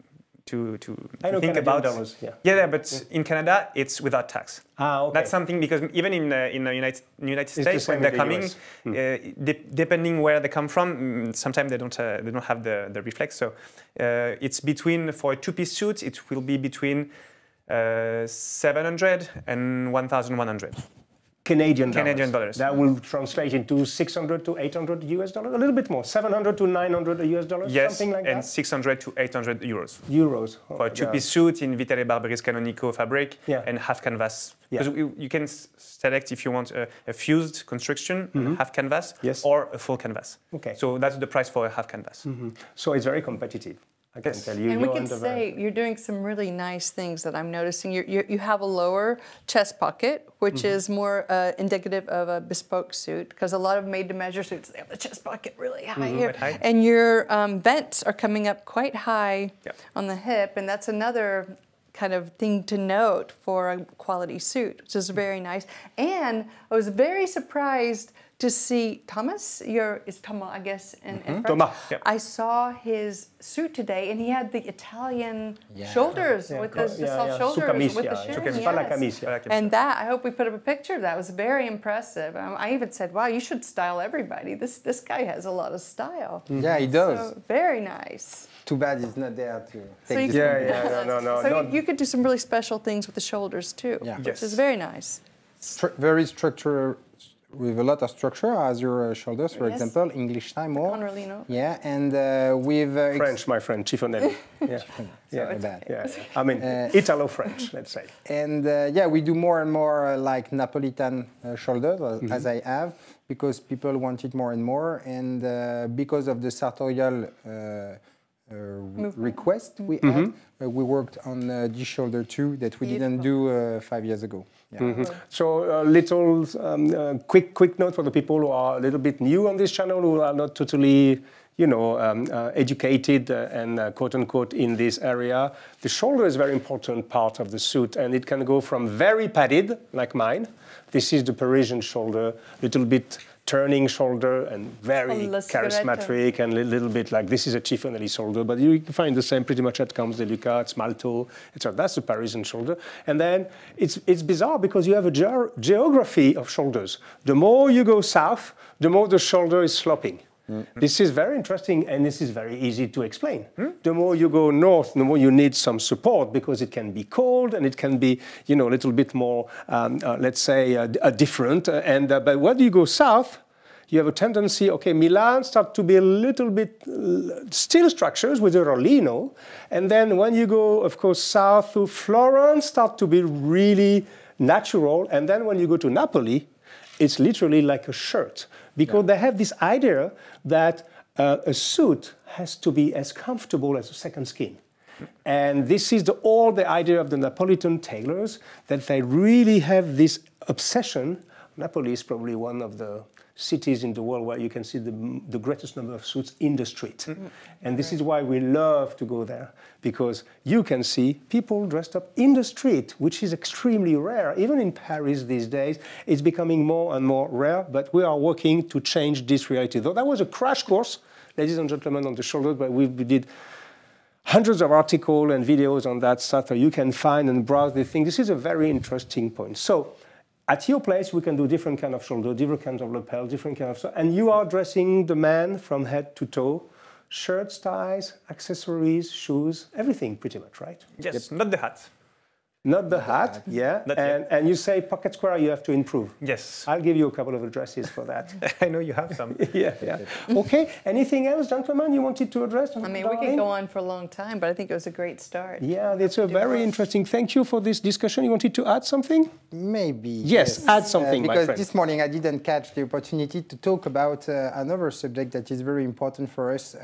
S3: to
S2: I know
S3: think
S2: Canadian
S3: about
S2: dollars.
S3: But in Canada it's without tax.
S2: Okay.
S3: That's something because even in the United States when they're coming, depending where they come from, sometimes they don't have the reflex. So it's between for a 2-piece suit it will be between 700 and 1,100.
S2: Canadian
S3: dollars.
S2: That will translate into 600 to 800 US dollars, a little bit more, 700 to 900 US dollars, something like that.
S3: And 600 to 800 euros.
S2: Euros.
S3: For a 2-piece suit in Vitale Barberis Canonico fabric and half canvas. Because you can select if you want a fused construction, half canvas, or a full canvas.
S2: Okay.
S3: So that's the price for a half canvas.
S2: So it's very competitive. I can tell you.
S1: And we can say you're doing some really nice things that I'm noticing. You have a lower chest pocket, which is more indicative of a bespoke suit, because a lot of made-to-measure suits, they have the chest pocket really high here. And your vents are coming up quite high on the hip, and that's another kind of thing to note for a quality suit, which is very nice. And I was very surprised to see Thomas, it's Thomas, I guess, in French.
S2: Thomas.
S1: I saw his suit today, and he had the Italian shoulders with the soft shoulders with the shin. And that, I hope we put up a picture of that. It was very impressive. I even said, wow, you should style everybody. This guy has a lot of style.
S4: Yeah, he does.
S1: So, very nice.
S4: Too bad he's not there to take
S1: this. So you could do some really special things with the shoulders too, which is very nice.
S4: Very structured, with a lot of structure, as your shoulders, for example, English style more.
S1: Conrolino.
S4: Yeah, and with
S2: French, my friend, chiffonelli. I mean, Italo-French, let's say.
S4: And we do more and more like Napolitan shoulders, as I have, because people want it more and more, and because of the sartorial request we had. We worked on this shoulder too that we didn't do 5 years ago. Yeah.
S2: So little quick note for the people who are a little bit new on this channel, who are not totally educated and quote unquote in this area. The shoulder is a very important part of the suit, and it can go from very padded, like mine. This is the Parisian shoulder, little bit turning shoulder and very charismatic and a little bit like this is a chiffonelli shoulder, but you can find the same pretty much at Camps de Lucas, at Smalto, etc. That's the Parisian shoulder. And then it's bizarre because you have a geography of shoulders. The more you go south, the more the shoulder is sloping. This is very interesting, and this is very easy to explain. The more you go north, the more you need some support because it can be cold and it can be, a little bit more, let's say, different. But when you go south, you have a tendency, okay, Milan start to be a little bit steel structures with a rollino. And then when you go, of course, south to Florence, start to be really natural. And then when you go to Napoli, it's literally like a shirt. Because they have this idea that a suit has to be as comfortable as a second skin. And this is all the idea of the Napolitan tailors, that they really have this obsession. Napoli is probably one of the cities in the world where you can see the greatest number of suits in the street. And this is why we love to go there, because you can see people dressed up in the street, which is extremely rare. Even in Paris these days, it's becoming more and more rare, but we are working to change this reality. Though that was a crash course, ladies and gentlemen, on the shoulders, but we did hundreds of articles and videos on that stuff that you can find and browse the thing. This is a very interesting point. So, at your place, we can do different kind of shoulder, different kinds of lapel, different kind of stuff. And you are dressing the man from head to toe. Shirts, ties, accessories, shoes, everything pretty much, right?
S3: Yes, not the hat.
S2: Not the hat, yeah. And you say pocket square, you have to improve.
S3: Yes.
S2: I'll give you a couple of addresses for that.
S3: I know you have some.
S2: Yeah. Okay, anything else, gentlemen, you wanted to address?
S1: I mean, we could go on for a long time, but I think it was a great start.
S2: Yeah, it's a very interesting. Thank you for this discussion. You wanted to add something?
S4: Maybe.
S2: Yes, add something, my friend.
S4: Because this morning I didn't catch the opportunity to talk about another subject that is very important for us.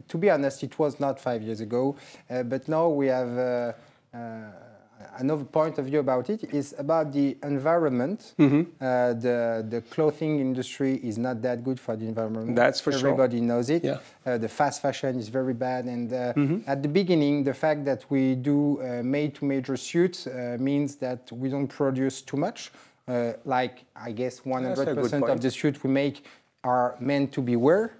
S4: To be honest, it was not 5 years ago, but now we have another point of view about it is about the environment. The clothing industry is not that good for the environment.
S2: That's for sure.
S4: Everybody knows it.
S2: Yeah.
S4: The fast fashion is very bad. And at the beginning, the fact that we do made-to-measure suits means that we don't produce too much. Like, I guess 100% of the suits we make are meant to be worn,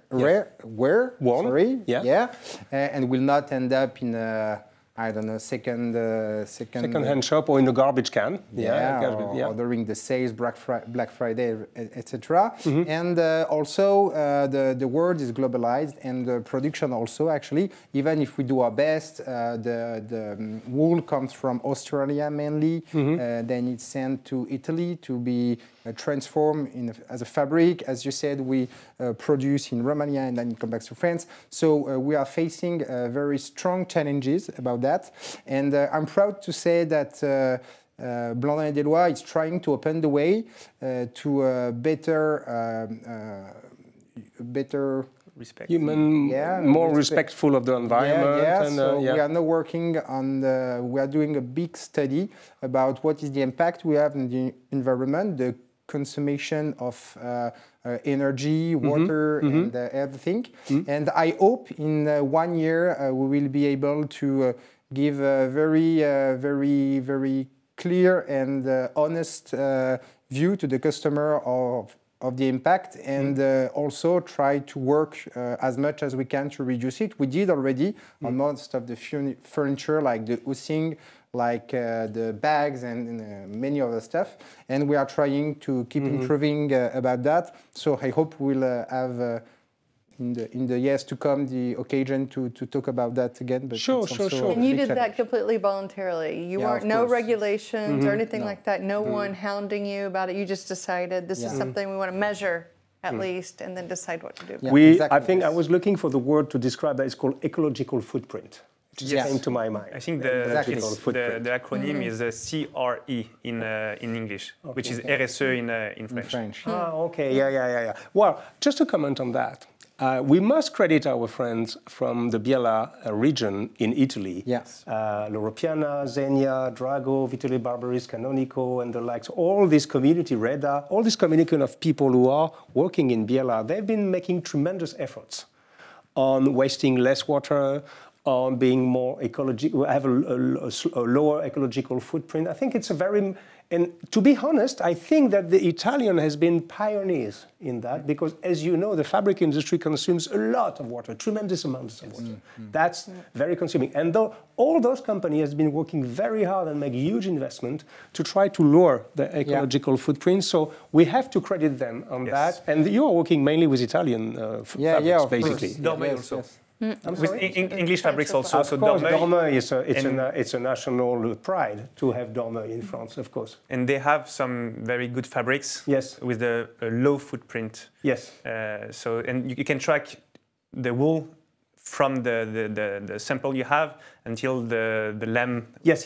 S4: and will not end up in a, I don't know, second-hand
S2: shop or in a garbage can.
S4: Or during the sales, Black Friday, etc. And also, the world is globalized, and the production also, actually, even if we do our best, the wool comes from Australia mainly, then it's sent to Italy to be transformed as a fabric. As you said, we produce in Romania and then it comes back to France. So we are facing very strong challenges about that. And I'm proud to say that Blandin Delloye is trying to open the way to a better
S3: respect.
S2: More respectful of the environment.
S4: So we are now working on we are doing a big study about what is the impact we have in the environment, the consumption of energy, water, and everything. And I hope in 1 year we will be able to give a very clear and honest view to the customer of the impact, and also try to work as much as we can to reduce it. We did already on most of the furniture, like the housing, like the bags and many other stuff, and we are trying to keep improving about that. So I hope we'll have in the years to come the occasion to talk about that again. But
S2: sure.
S1: And you did that completely voluntarily. You weren't no regulations or anything like that. No one hounding you about it. You just decided this is something we want to measure at least, and then decide what to do.
S2: Yeah, I think I was looking for the word to describe that. It's called ecological footprint. Just came to my mind.
S3: I think the acronym is CRE in English, which is RSE in French.
S2: Okay, yeah. Well, just to comment on that, we must credit our friends from the Biella region in Italy.
S4: Yes.
S2: Loro Piana, Zegna, Drago, Vittorio Barberis, Canonico, and the likes. All this community, Reda, all this community of people who are working in Biella, they've been making tremendous efforts on wasting less water, on being more ecological, have a lower ecological footprint. I think it's a very, and to be honest, I think that the Italian has been pioneers in that because, as you know, the fabric industry consumes a lot of water, tremendous amounts of water. That's very consuming. And though all those companies have been working very hard and make huge investment to try to lower the ecological footprint. So we have to credit them on that. And you are working mainly with Italian fabrics, basically.
S3: Delloye also.
S2: With
S3: English fabrics also.
S2: Of course, Delloye it's a national pride to have Delloye in France, of course.
S3: And they have some very good fabrics with a low footprint.
S2: Yes.
S3: And you can track the wool from the sample you have until the lamb.
S2: Yes.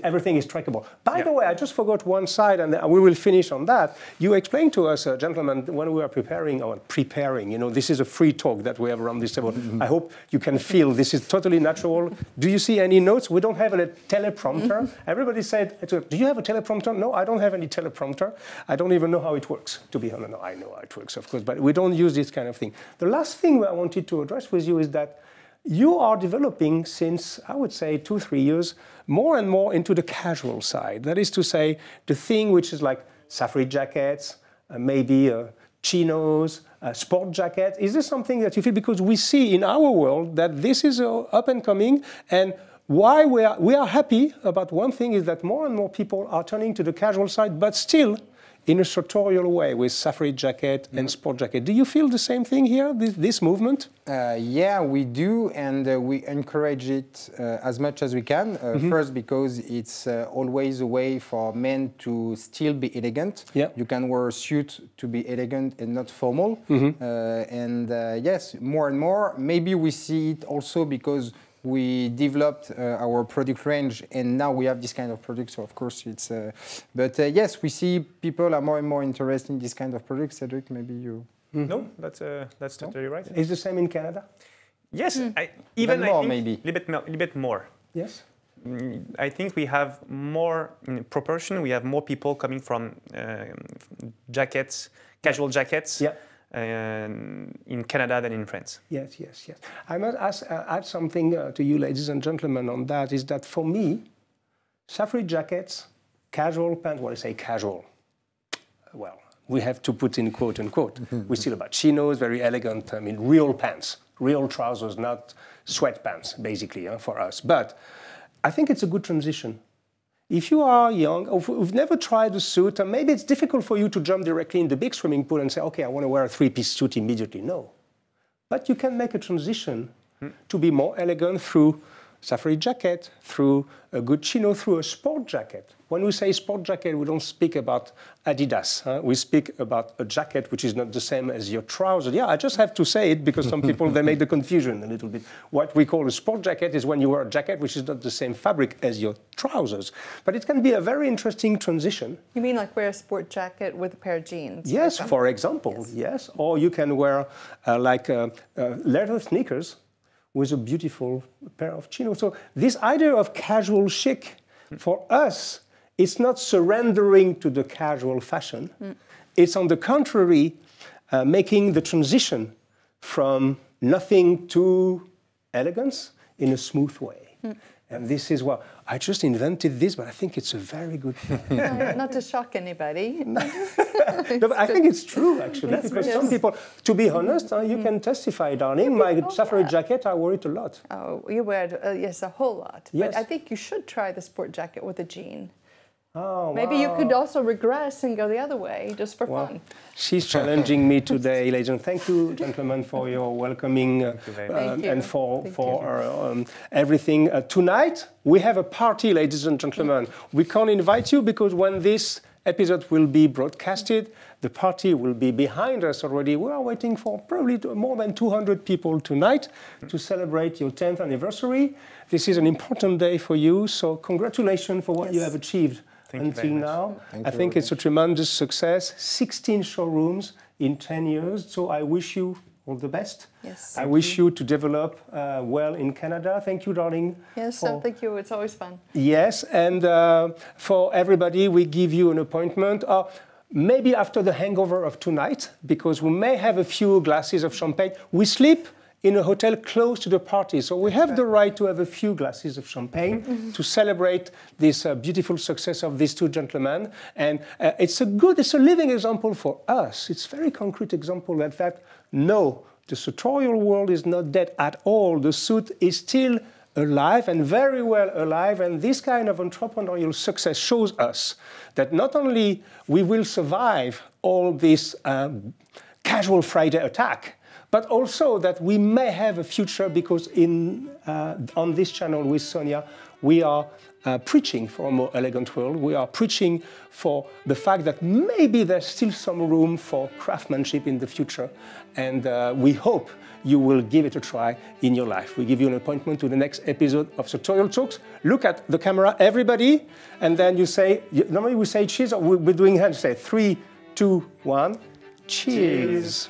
S2: Everything is trackable. By the way, I just forgot one side, and we will finish on that. You explained to us, gentlemen, when we were preparing, you know, this is a free talk that we have around this table. I hope you can feel this is totally natural. Do you see any notes? We don't have a teleprompter. Everybody said, do you have a teleprompter? No, I don't have any teleprompter. I don't even know how it works, to be honest. No, I know how it works, of course, but we don't use this kind of thing. The last thing I wanted to address with you is that you are developing since, I would say, 2-3 years, more and more into the casual side. That is to say, the thing which is like safari jackets, maybe chinos, sport jackets. Is this something that you feel? Because we see in our world that this is up and coming, and why we are happy about one thing is that more and more people are turning to the casual side, but still in a sartorial way with safari jacket and sport jacket. Do you feel the same thing here, this movement?
S4: Yeah, we do, and we encourage it as much as we can. First, because it's always a way for men to still be elegant. You can wear a suit to be elegant and not formal. Yes, more and more. Maybe we see it also because we developed our product range, and now we have this kind of product. So of course it's. But yes, we see people are more and more interested in this kind of product. Cédric, maybe you.
S3: No, that's totally right.
S2: Is the same in Canada?
S3: Yes,
S4: even more, maybe
S3: a little bit more.
S2: Yes.
S3: I think we have more in proportion. We have more people coming from jackets, casual jackets. In Canada than in France.
S2: Yes. I must add something to you, ladies and gentlemen, on that, is that for me, safari jackets, casual pants, when I say casual, well, we have to put in quote unquote. We still about chinos, very elegant, I mean, real pants, real trousers, not sweatpants, basically, for us. But I think it's a good transition. If you are young, or you've never tried a suit, and maybe it's difficult for you to jump directly in the big swimming pool and say, okay, I want to wear a 3-piece suit immediately. No. But you can make a transition to be more elegant through safari jacket, through a good chino, through a sport jacket. When we say sport jacket, we don't speak about Adidas. We speak about a jacket which is not the same as your trousers. Yeah, I just have to say it because some people, they make the confusion a little bit. What we call a sport jacket is when you wear a jacket which is not the same fabric as your trousers. But it can be a very interesting transition.
S1: You mean like wear a sport jacket with a pair of jeans?
S2: Yes, for example, yes. Or you can wear leather sneakers with a beautiful pair of chinos. So this idea of casual chic, for us, it's not surrendering to the casual fashion. It's on the contrary, making the transition from nothing to elegance in a smooth way. And this is what, I just invented this, but I think it's a very good plan.
S1: Not to shock anybody.
S2: No, but I think it's true, actually, because some people, to be honest, you can testify, darling, my safari jacket, I wear it a lot.
S1: Oh, you wear it, yes, a whole lot.
S2: Yes.
S1: But I think you should try the sport jacket with a jean.
S2: Oh,
S1: maybe you could also regress and go the other way, just for fun.
S2: She's challenging me today, ladies and thank you, gentlemen, for your welcoming and for everything. Tonight, we have a party, ladies and gentlemen. We can't invite you because when this episode will be broadcasted, the party will be behind us already. We are waiting for probably more than 200 people tonight to celebrate your 10th anniversary. This is an important day for you, so congratulations for what you have achieved. Until now, I think it's a tremendous success. 16 showrooms in 10 years. So I wish you all the best.
S1: Yes.
S2: I wish you to develop well in Canada. Thank you, darling.
S1: Yes, thank you. It's always fun.
S2: Yes, and for everybody, we give you an appointment. Maybe after the hangover of tonight, because we may have a few glasses of champagne. We sleep in a hotel close to the party, so we have the right to have a few glasses of champagne to celebrate this beautiful success of these two gentlemen. And it's a living example for us. It's a very concrete example that no, the sartorial world is not dead at all. The suit is still alive and very well alive, and this kind of entrepreneurial success shows us that not only we will survive all this casual Friday attack, but also that we may have a future, because on this channel with Sonya, we are preaching for a more elegant world. We are preaching for the fact that maybe there's still some room for craftsmanship in the future, and we hope you will give it a try in your life. We give you an appointment to the next episode of Sartorial Talks. Look at the camera, everybody, and then you say, normally we say cheers, or we're doing hands, say 3, 2, 1, cheers.